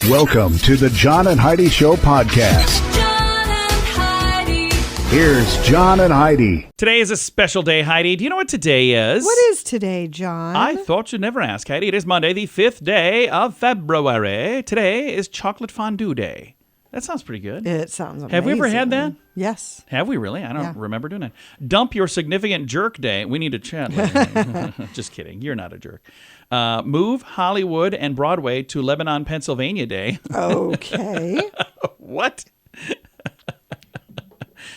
Welcome to the John and Heidi Show podcast. John and Heidi. Here's John and Heidi. Today is a special day, Heidi. Do you know what today is? What is today, John? I thought you'd never ask, Heidi. It is Monday, the 5th day of February. Today is Chocolate Fondue Day. That sounds pretty good. It sounds amazing. Have we ever had that? Yes. Have we really? I don't remember doing that. Dump your significant jerk day. We need to chat later. Just kidding. You're not a jerk. Move Hollywood and Broadway to Lebanon, Pennsylvania Day. Okay. What?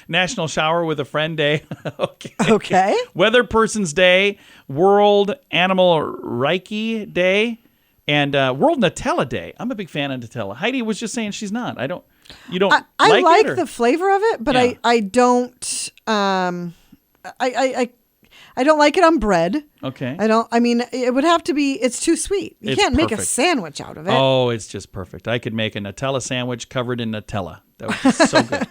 National Shower with a Friend Day. Okay. Weather Person's Day. World Animal Reiki Day. And World Nutella Day. I'm a big fan of Nutella. Heidi was just saying she's not. You don't I like it? Or? the flavor of it, but Yeah. I don't. I don't like it on bread. Okay. I mean, it would have to be. It's too sweet. You It's can't make a perfect. sandwich out of it. Oh, it's just perfect. I could make a Nutella sandwich covered in Nutella. That would be so good.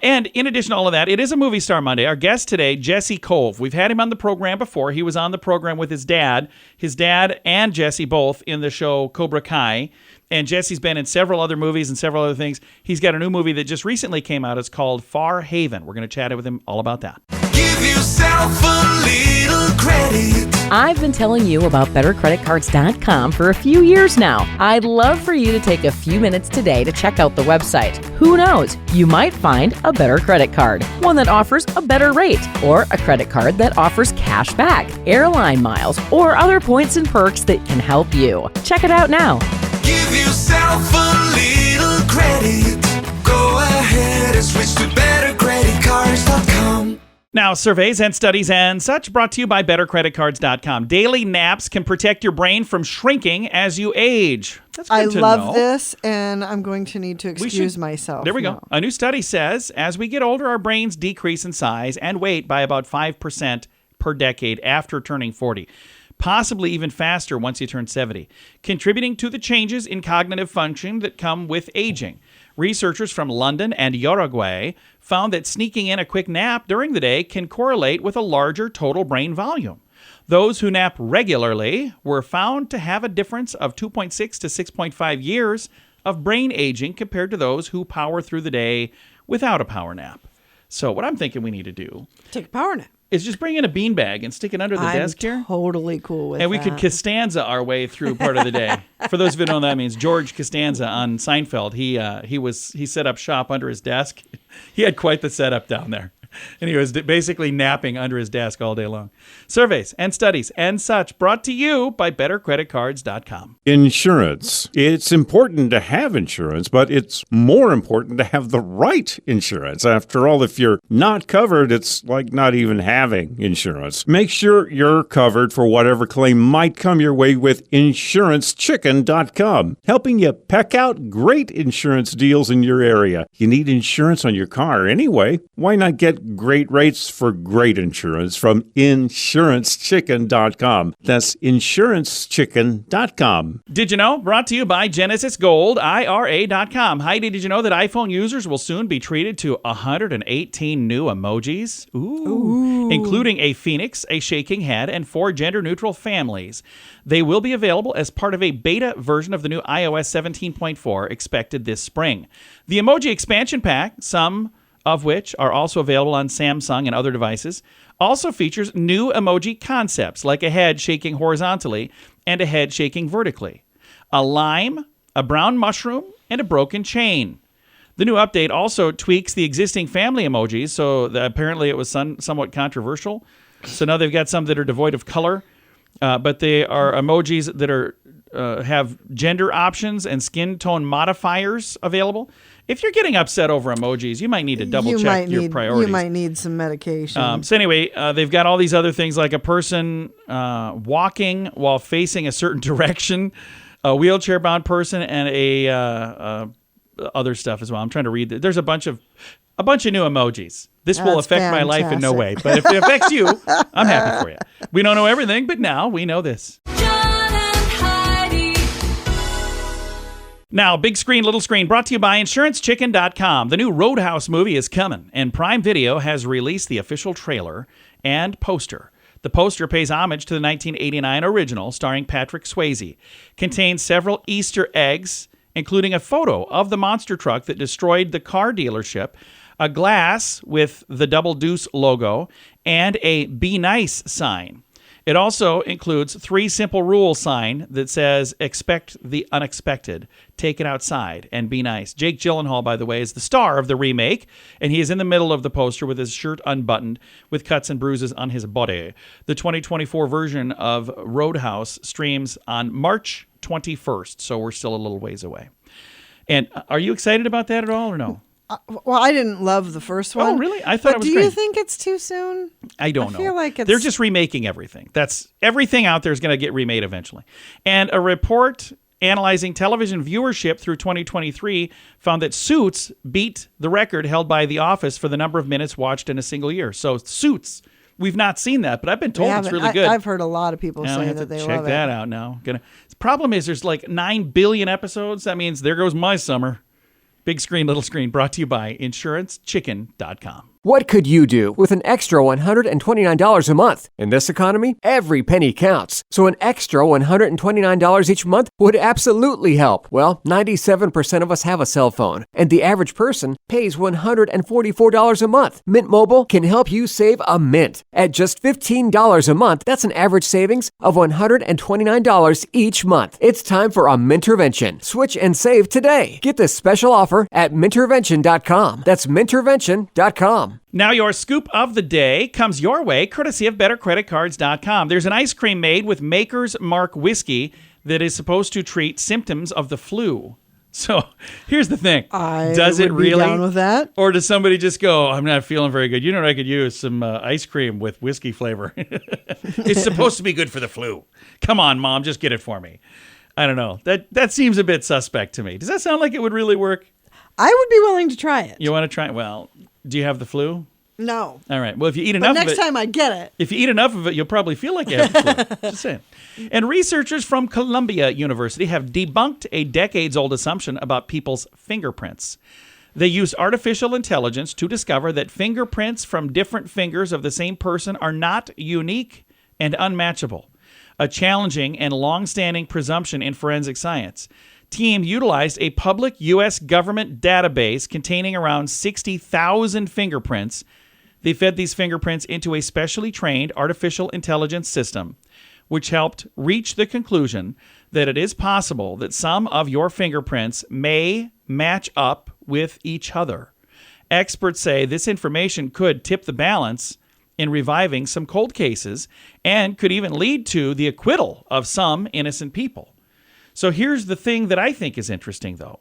And in addition to all of that, it is a Movie Star Monday. Our guest today, Jesse Kove. We've had him on the program before. He was on the program with his dad. His dad and Jesse both in the show Cobra Kai. And Jesse's been in several other movies and several other things. He's got a new movie that just recently came out. It's called Far Haven. We're going to chat with him all about that. Give yourself a little credit. I've been telling you about BetterCreditCards.com for a few years now. I'd love for you to take a few minutes today to check out the website. Who knows? You might find a better credit card, one that offers a better rate, or a credit card that offers cash back, airline miles, or other points and perks that can help you. Check it out now. Give yourself a little credit. Go ahead and switch to BetterCreditCards.com. Now, surveys and studies and such brought to you by BetterCreditCards.com. Daily naps can protect your brain from shrinking as you age. That's good I to love know. this, and I'm going to need to excuse myself. There we go. now. A new study says as we get older, our brains decrease in size and weight by about 5% per decade after turning 40. Possibly even faster once you turn 70, contributing to the changes in cognitive function that come with aging. Researchers from London and Uruguay found that sneaking in a quick nap during the day can correlate with a larger total brain volume. Those who nap regularly were found to have a difference of 2.6 to 6.5 years of brain aging compared to those who power through the day without a power nap. So what I'm thinking we need to do Take a power nap. is just bring in a beanbag and stick it under the desk here. I'm totally cool with And that. we could Costanza our way through part of the day. For those of you who don't know what that means, George Costanza on Seinfeld, he set up shop under his desk. He had quite the setup down there. And he was basically napping under his desk all day long. Surveys and studies and such brought to you by BetterCreditCards.com. Insurance. It's important to have insurance, but it's more important to have the right insurance. After all, if you're not covered, it's like not even having insurance. Make sure you're covered for whatever claim might come your way with InsuranceChicken.com, helping you peck out great insurance deals in your area. You need insurance on your car anyway. Why not get great rates for great insurance from InsuranceChicken.com? That's InsuranceChicken.com. Did you know? Brought to you by Genesis Gold, IRA.com. Heidi, did you know that iPhone users will soon be treated to 118 new emojis? Ooh. Including a phoenix, a shaking head, and 4 gender-neutral families. They will be available as part of a beta version of the new iOS 17.4 expected this spring. The emoji expansion pack, some of which are also available on Samsung and other devices, also features new emoji concepts like a head shaking horizontally and a head shaking vertically, a lime, a brown mushroom, and a broken chain. The new update also tweaks the existing family emojis, so apparently it was somewhat controversial. So now they've got some that are devoid of color, but they are emojis that are have gender options and skin tone modifiers available. If you're getting upset over emojis, you might need to double check your priorities. You might need some medication. So anyway, they've got all these other things like a person walking while facing a certain direction, a wheelchair-bound person, and a other stuff as well. I'm trying to read. There's a bunch of new emojis. This will That's affect my life in no way, but if it affects you, I'm happy for you. We don't know everything, but now we know this. John and Heidi. Now, big screen, little screen, brought to you by InsuranceChicken.com. The new Roadhouse movie is coming, and Prime Video has released the official trailer and poster. The poster pays homage to the 1989 original starring Patrick Swayze, contains several Easter eggs including a photo of the monster truck that destroyed the car dealership, a glass with the Double Deuce logo, and a Be Nice sign. It also includes 3 simple rule sign that says, expect the unexpected, take it outside, and be nice. Jake Gyllenhaal, by the way, is the star of the remake, and he is in the middle of the poster with his shirt unbuttoned with cuts and bruises on his body. The 2024 version of Roadhouse streams on March 21st, so we're still a little ways away. And are you excited about that at all or no? Well, I didn't love the first one. Oh, really? I thought it was do great. you think it's too soon? I don't know. I feel like they're just remaking everything. That's everything out there is going to get remade eventually. And a report analyzing television viewership through 2023 found that Suits beat the record held by The Office for the number of minutes watched in a single year. So Suits, we've not seen that, but I've been told it's really good. I've heard a lot of people Now I say have that to they check love that it. out now. The problem is there's like 9 billion episodes. That means there goes my summer. Big screen, little screen, brought to you by InsuranceChicken.com. What could you do with an extra $129 a month? In this economy, every penny counts. So an extra $129 each month would absolutely help. Well, 97% of us have a cell phone, and the average person pays $144 a month. Mint Mobile can help you save a mint. At just $15 a month, that's an average savings of $129 each month. It's time for a Mintervention. Switch and save today. Get this special offer at Mintervention.com. That's Mintervention.com. Now your scoop of the day comes your way courtesy of BetterCreditCards.com. There's an ice cream made with Maker's Mark whiskey that is supposed to treat symptoms of the flu. So here's the thing. Does it really? Down with that? Or does somebody just go, I'm not feeling very good. You know what I could use? Some ice cream with whiskey flavor. It's supposed to be good for the flu. Come on, Mom, just get it for me. I don't know. That seems a bit suspect to me. Does that sound like it would really work? I would be willing to try it. You want to try it? Well, do you have the flu? No. All right. Well, if you eat But enough of it. next time I get it. If you eat enough of it, you'll probably feel like you have the flu. Just saying. And researchers from Columbia University have debunked a decades-old assumption about people's fingerprints. They used artificial intelligence to discover that fingerprints from different fingers of the same person are not unique and unmatchable, a challenging and long-standing presumption in forensic science. Team utilized a public U.S. government database containing around 60,000 fingerprints. They fed these fingerprints into a specially trained artificial intelligence system, which helped reach the conclusion that it is possible that some of your fingerprints may match up with each other. Experts say this information could tip the balance in reviving some cold cases and could even lead to the acquittal of some innocent people. So here's the thing that I think is interesting, though.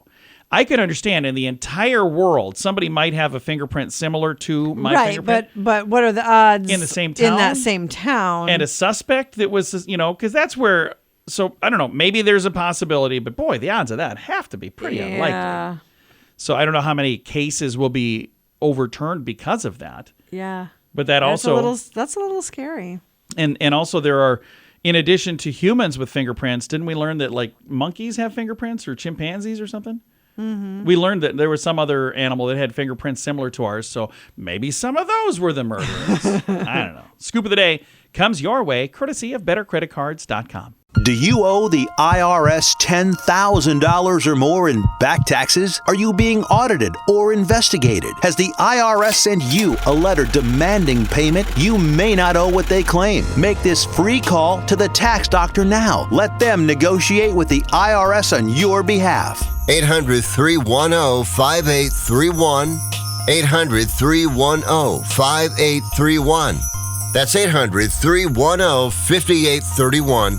I could understand in the entire world, somebody might have a fingerprint similar to my fingerprint. But what are the odds In the same town? In that same town. And a suspect that was, because that's where, so I don't know, maybe there's a possibility, but boy, the odds of that have to be pretty unlikely. So I don't know how many cases will be overturned because of that. Yeah. But that that's also... that's a little scary. And also there are... In addition to humans with fingerprints, didn't we learn that like monkeys have fingerprints or chimpanzees or something? Mm-hmm. We learned that there was some other animal that had fingerprints similar to ours, so maybe some of those were the murderers. I don't know. Scoop of the day comes your way courtesy of BetterCreditCards.com. Do you owe the IRS $10,000 or more in back taxes? Are you being audited or investigated? Has the IRS sent you a letter demanding payment? You may not owe what they claim. Make this free call to the tax doctor now. Let them negotiate with the IRS on your behalf. 800-310-5831. 800-310-5831. That's 800-310-5831.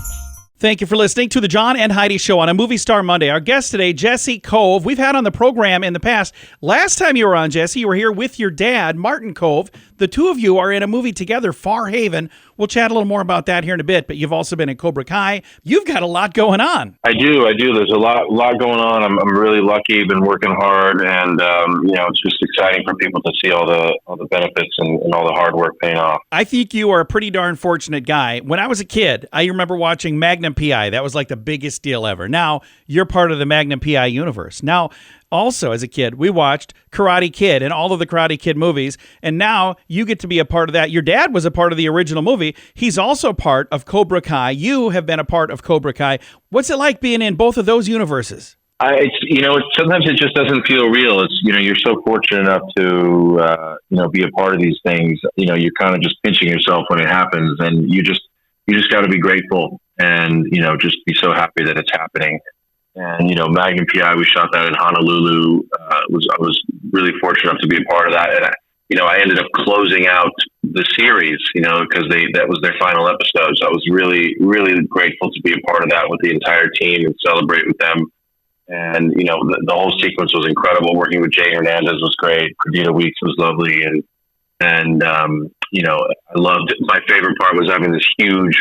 Thank you for listening to the John and Heidi Show on a Movie Star Monday. Our guest today, Jesse Kove. We've had on the program in the past. Last time you were on, Jesse, you were here with your dad, Martin Kove. The two of you are in a movie together, Far Haven. We'll chat a little more about that here in a bit, but you've also been in Cobra Kai. You've got a lot going on. I do. There's a lot going on. I'm really lucky. Been working hard, and it's just exciting for people to see all the benefits and all the hard work paying off. I think you are a pretty darn fortunate guy. When I was a kid, I remember watching Magnum P.I. That was like the biggest deal ever. Now you're part of the Magnum P.I. universe. Now, also as a kid, we watched Karate Kid and all of the Karate Kid movies, and now you get to be a part of that. Your dad was a part of the original movie. He's also part of Cobra Kai. You have been a part of Cobra Kai. What's it like being in both of those universes? Sometimes it just doesn't feel real. It's, you're so fortunate enough to, be a part of these things. You're kind of just pinching yourself when it happens, and you just got to be grateful and, just be so happy that it's happening. And, Magnum PI, we shot that in Honolulu. I was really fortunate enough to be a part of that. And, I ended up closing out the series, because that was their final episode. So I was really, really grateful to be a part of that with the entire team and celebrate with them. And, the whole sequence was incredible. Working with Jay Hernandez was great. Perdita Weeks was lovely. And I loved it. My favorite part was having this huge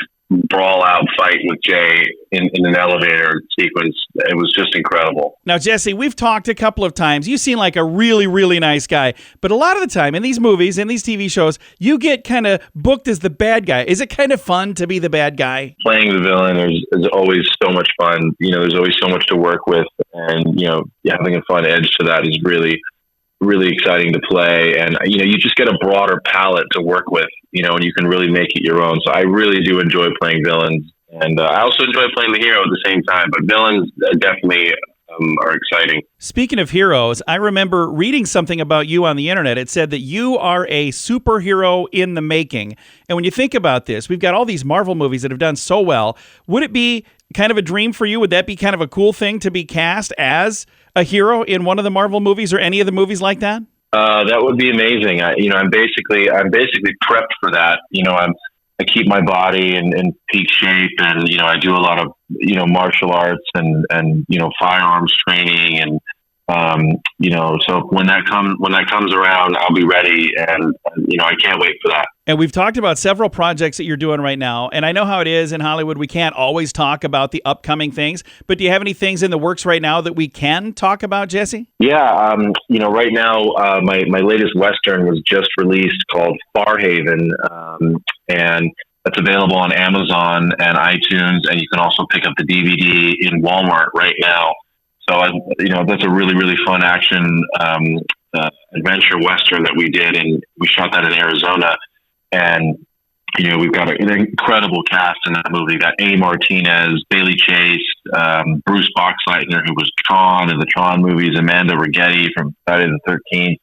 brawl out fight with Jay in an elevator sequence. It was just incredible. Now, Jesse, we've talked a couple of times. You seem like a really, really nice guy. But a lot of the time in these movies, in these TV shows, you get kind of booked as the bad guy. Is it kind of fun to be the bad guy? Playing the villain is always so much fun. There's always so much to work with. And, having a fun edge to that is really, really exciting to play. And, you just get a broader palette to work with, and you can really make it your own. So I really do enjoy playing villains. And I also enjoy playing the hero at the same time. But villains definitely are exciting. Speaking of heroes, I remember reading something about you on the internet. It said that you are a superhero in the making. And when you think about this, we've got all these Marvel movies that have done so well. Would it be kind of a dream for you? Would that be kind of a cool thing to be cast as a hero in one of the Marvel movies or any of the movies like that? That would be amazing. I'm basically prepped for that. I keep my body in peak shape, and I do a lot of martial arts and firearms training, and so when that comes around, I'll be ready, and I can't wait for that. And we've talked about several projects that you're doing right now, and I know how it is in Hollywood. We can't always talk about the upcoming things, but do you have any things in the works right now that we can talk about, Jesse? Yeah, right now, my latest Western was just released called Farhaven, and that's available on Amazon and iTunes, and you can also pick up the DVD in Walmart right now. So, that's a really, really fun action adventure Western that we did, and we shot that in Arizona. And, we've got an incredible cast in that movie. Got A. Martinez, Bailey Chase, Bruce Boxleitner, who was Tron in the Tron movies, Amanda Rigetti from Friday the 13th,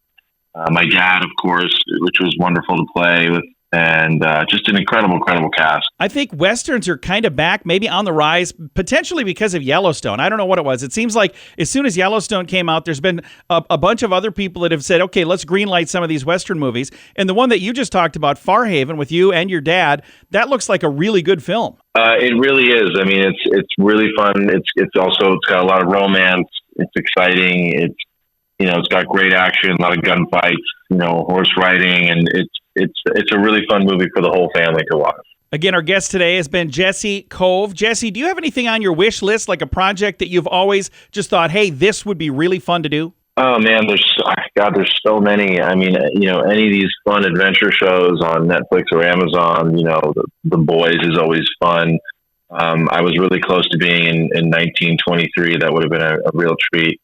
my dad, of course, which was wonderful to play with, and just an incredible cast. I think Westerns are kind of back, maybe on the rise, potentially because of Yellowstone. I don't know what it was. It seems like as soon as Yellowstone came out, there's been a bunch of other people that have said, okay, let's greenlight some of these Western movies. And the one that you just talked about, Farhaven, with you and your dad, that looks like a really good film. It really is. I mean, it's really fun. It's got a lot of romance. It's exciting. It's got great action, a lot of gunfights, horse riding, and it's a really fun movie for the whole family to watch. Again, our guest today has been Jesse Kove. Jesse, do you have anything on your wish list, like a project that you've always just thought, hey, this would be really fun to do? Oh man, there's so many. I mean, any of these fun adventure shows on Netflix or Amazon, the Boys is always fun. I was really close to being in 1923. That would have been a real treat.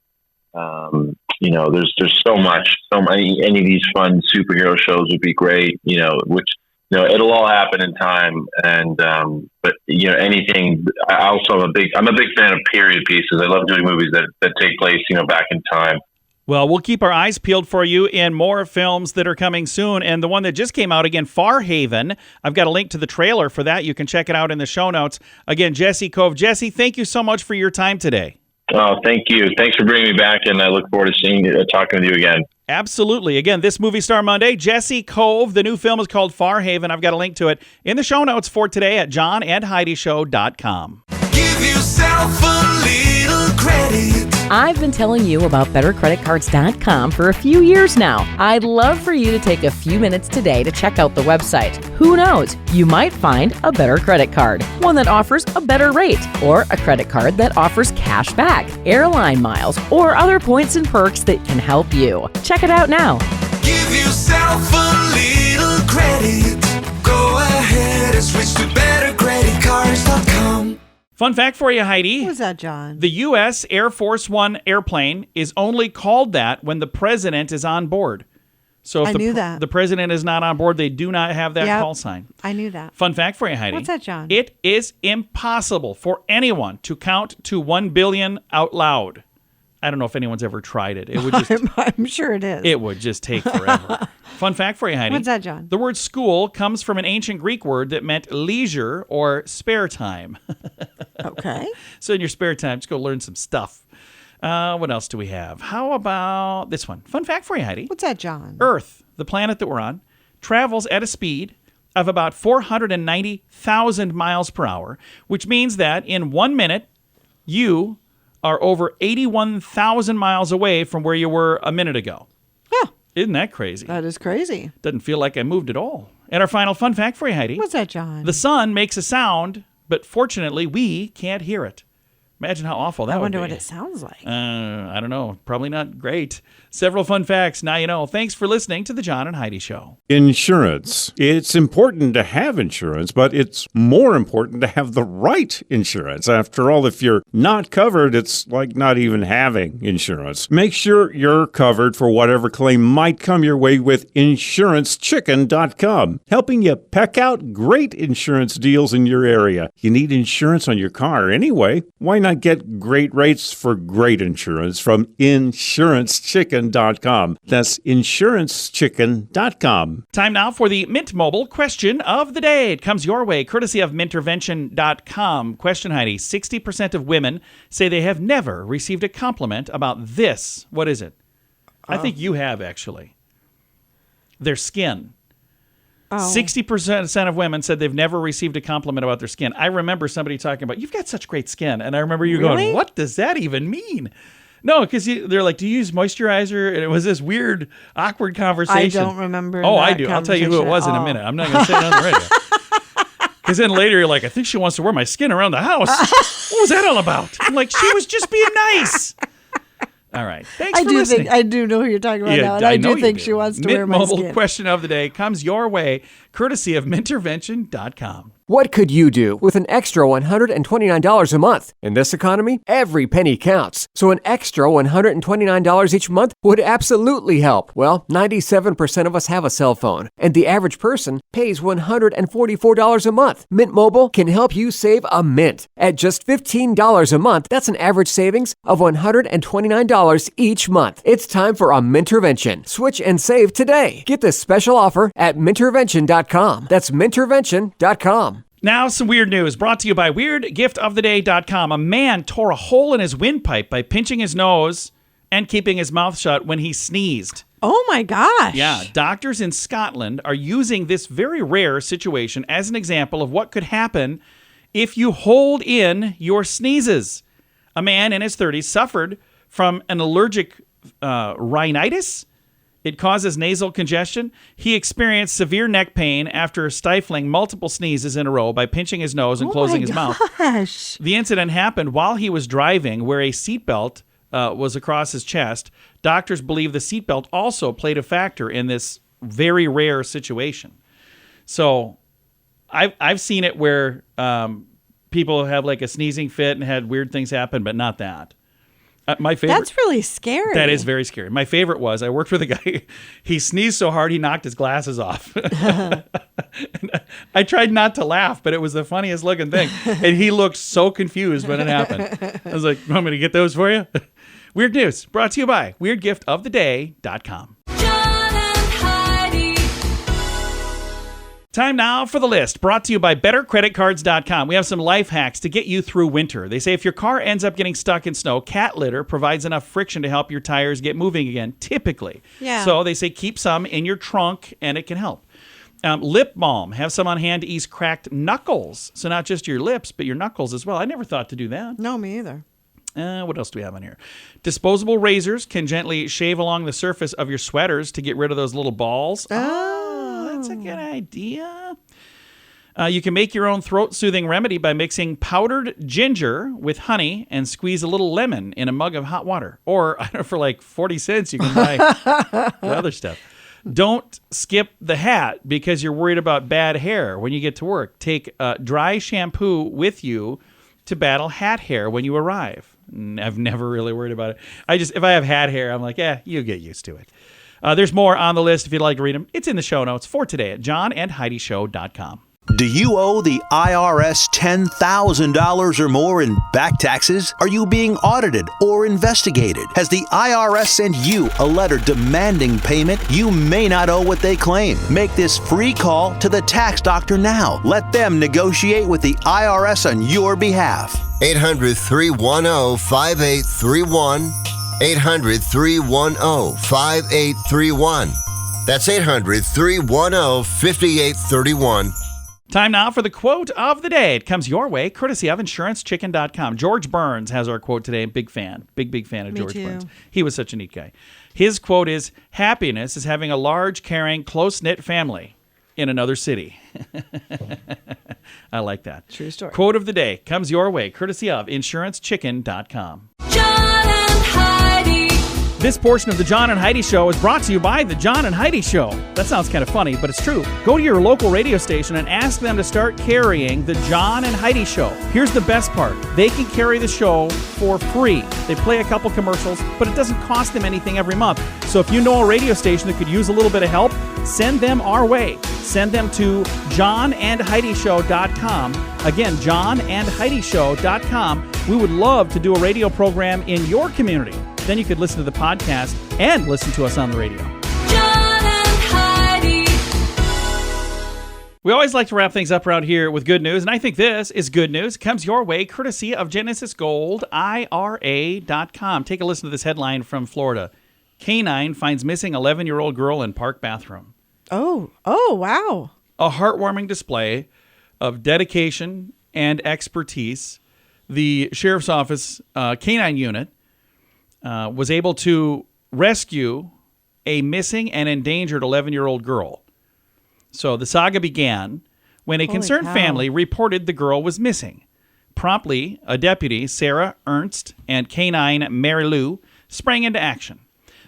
There's so much, any of these fun superhero shows would be great, which, it'll all happen in time. And, but anything, I'm a big fan of period pieces. I love doing movies that take place, back in time. Well, we'll keep our eyes peeled for you in more films that are coming soon. And the one that just came out, again, Farhaven, I've got a link to the trailer for that. You can check it out in the show notes. Again, Jesse Kove. Jesse, thank you so much for your time today. Oh, thank you. Thanks for bringing me back, and I look forward to talking with you again. Absolutely. Again, this Movie Star Monday, Jesse Kove. The new film is called Farhaven. I've got a link to it in the show notes for today at johnandheidishow.com. Give yourself a little credit. I've been telling you about BetterCreditCards.com for a few years now. I'd love for you to take a few minutes today to check out the website. Who knows? You might find a better credit card, one that offers a better rate, or a credit card that offers cash back, airline miles, or other points and perks that can help you. Check it out now. Give yourself a little credit. Go ahead and switch to BetterCreditCards.com. Fun fact for you, Heidi. What was that, John? The U.S. Air Force One airplane is only called that when the president is on board. So if the president is not on board, they do not have that call sign. I knew that. Fun fact for you, Heidi. What's that, John? It is impossible for anyone to count to 1 billion out loud. I don't know if anyone's ever tried it. It would just I'm sure it is. it would just take forever. Fun fact for you, Heidi. What's that, John? The word school comes from an ancient Greek word that meant leisure or spare time. Okay. So in your spare time, just go learn some stuff. What else do we have? How about this one? Fun fact for you, Heidi. What's that, John? Earth, the planet that we're on, travels at a speed of about 490,000 miles per hour, which means that in 1 minute, you are over 81,000 miles away from where you were a minute ago. Huh. Isn't that crazy? That is crazy. Doesn't feel like I moved at all. And our final fun fact for you, Heidi. What's that, John? The sun makes a sound, but fortunately, we can't hear it. Imagine how awful that would be. I wonder what it sounds like. I don't know. Probably not great. Several fun facts. Now you know. Thanks for listening to the John and Heidi Show. Insurance. It's important to have insurance, but it's more important to have the right insurance. After all, if you're not covered, it's like not even having insurance. Make sure you're covered for whatever claim might come your way with InsuranceChicken.com, helping you peck out great insurance deals in your area. You need insurance on your car anyway. Why not get great rates for great insurance from InsuranceChicken.com? That's InsuranceChicken.com. Time now for the Mint Mobile question of the day. It comes your way, courtesy of Mintervention.com. Question, Heidi. 60% of women say they have never received a compliment about this. What is it? I think you have, actually. Their skin. 60% of women said they've never received a compliment about their skin. I remember somebody talking about, you've got such great skin. And I remember you going, what does that even mean? No, because they're like, do you use moisturizer? And it was this weird, awkward conversation. I don't remember. Oh, I do. I'll tell you who it was in a minute. I'm not going to say it on the radio. Because then later you're like, I think she wants to wear my skin around the house. What was that all about? I'm like, she was just being nice. All right. Thanks for listening. I do know who you're talking about now. And I do think she wants to wear my Mint skin. Mobile question of the day comes your way, courtesy of Mintervention.com. What could you do with an extra $129 a month? In this economy, every penny counts. So an extra $129 each month would absolutely help. Well, 97% of us have a cell phone, and the average person pays $144 a month. Mint Mobile can help you save a mint. At just $15 a month, that's an average savings of $129 each month. It's time for a Mintervention. Switch and save today. Get this special offer at Mintervention.com. That's Mintervention.com. Now, some weird news brought to you by WeirdGiftOfTheDay.com. A man tore a hole in his windpipe by pinching his nose and keeping his mouth shut when he sneezed. Oh, my gosh. Yeah, doctors in Scotland are using this very rare situation as an example of what could happen if you hold in your sneezes. A man in his 30s suffered from an allergic rhinitis. It causes nasal congestion. He experienced severe neck pain after stifling multiple sneezes in a row by pinching his nose and closing his mouth. The incident happened while he was driving, where a seatbelt was across his chest. Doctors believe the seatbelt also played a factor in this very rare situation. So I've seen it where people have like a sneezing fit and had weird things happen, but not that. My favorite. That's really scary. That is very scary. My favorite was I worked with a guy. He sneezed so hard he knocked his glasses off. I tried not to laugh, but it was the funniest looking thing. And he looked so confused when it happened. I was like, "Want me to get those for you?" Weird news brought to you by WeirdGiftOfTheDay.com. Time now for the list, brought to you by BetterCreditCards.com. We have some life hacks to get you through winter. They say if your car ends up getting stuck in snow, cat litter provides enough friction to help your tires get moving again, typically. Yeah. So they say keep some in your trunk, and it can help. Lip balm, have some on hand to ease cracked knuckles. So not just your lips, but your knuckles as well. I never thought to do that. No, me either. What else do we have on here? Disposable razors can gently shave along the surface of your sweaters to get rid of those little balls. That's a good idea. You can make your own throat-soothing remedy by mixing powdered ginger with honey and squeeze a little lemon in a mug of hot water. Or for like 40 cents, you can buy the other stuff. Don't skip the hat because you're worried about bad hair when you get to work. Take dry shampoo with you to battle hat hair when you arrive. I've never really worried about it. If I have hat hair, I'm like, you get used to it. There's more on the list if you'd like to read them. It's in the show notes for today at johnandheidishow.com. Do you owe the IRS $10,000 or more in back taxes? Are you being audited or investigated? Has the IRS sent you a letter demanding payment? You may not owe what they claim. Make this free call to the tax doctor now. Let them negotiate with the IRS on your behalf. 800-310-5831. 800-310-5831. That's 800-310-5831. Time now for the quote of the day. It comes your way, courtesy of InsuranceChicken.com. George Burns has our quote today. Big fan. Big fan of Me George too. Burns. He was such a neat guy. His quote is, happiness is having a large, caring, close-knit family in another city. I like that. True story. Quote of the day comes your way, courtesy of InsuranceChicken.com. John and Heidi. This portion of the John and Heidi Show is brought to you by the John and Heidi Show. That sounds kind of funny, but it's true. Go to your local radio station and ask them to start carrying the John and Heidi Show. Here's the best part. They can carry the show for free. They play a couple commercials, but it doesn't cost them anything every month. So if you know a radio station that could use a little bit of help, send them our way. Send them to johnandheidishow.com. Again, johnandheidishow.com. We would love to do a radio program in your community. Then you could listen to the podcast and listen to us on the radio. John and Heidi. We always like to wrap things up around here with good news, and I think this is good news. It comes your way courtesy of Genesis Gold, IRA.com. Take a listen to this headline from Florida. Canine finds missing 11-year-old girl in park bathroom. Oh, wow. A heartwarming display of dedication and expertise. The Sheriff's Office canine unit was able to rescue a missing and endangered 11-year-old girl. So the saga began when a concerned family reported the girl was missing. Promptly, a deputy, Sarah Ernst, and canine Mary Lou sprang into action.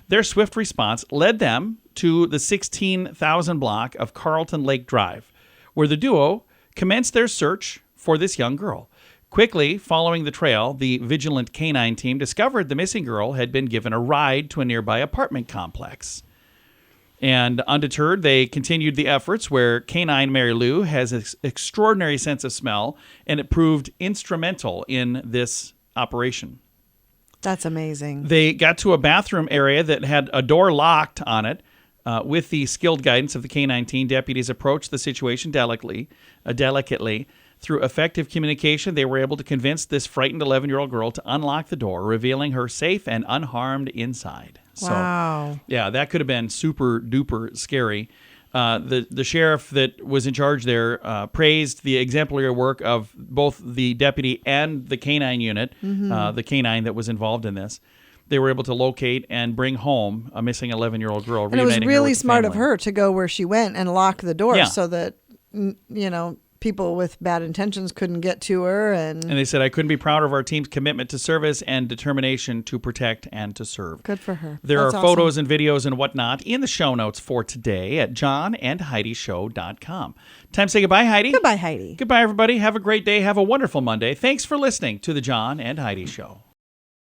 Their swift response led them to the 16,000 block of Carlton Lake Drive, where the duo commenced their search for this young girl. Quickly following the trail, the vigilant canine team discovered the missing girl had been given a ride to a nearby apartment complex. And undeterred, they continued the efforts where canine Mary Lou has an extraordinary sense of smell, and it proved instrumental in this operation. That's amazing. They got to a bathroom area that had a door locked on it. With the skilled guidance of the canine team, deputies approached the situation delicately. Through effective communication, they were able to convince this frightened 11-year-old girl to unlock the door, revealing her safe and unharmed inside. Wow. So, yeah, that could have been super duper scary. The sheriff that was in charge there praised the exemplary work of both the deputy and the canine unit, the canine that was involved in this. They were able to locate and bring home a missing 11-year-old girl. And it was really smart of her to go where she went and lock the door so that, people with bad intentions couldn't get to her. And they said, I couldn't be prouder of our team's commitment to service and determination to protect and to serve. Good for her. There That's are awesome. photos and videos and whatnot in the show notes for today at johnandheidishow.com. Time to say goodbye, Heidi. Goodbye, Heidi. Goodbye, everybody. Have a great day. Have a wonderful Monday. Thanks for listening to the John and Heidi Show.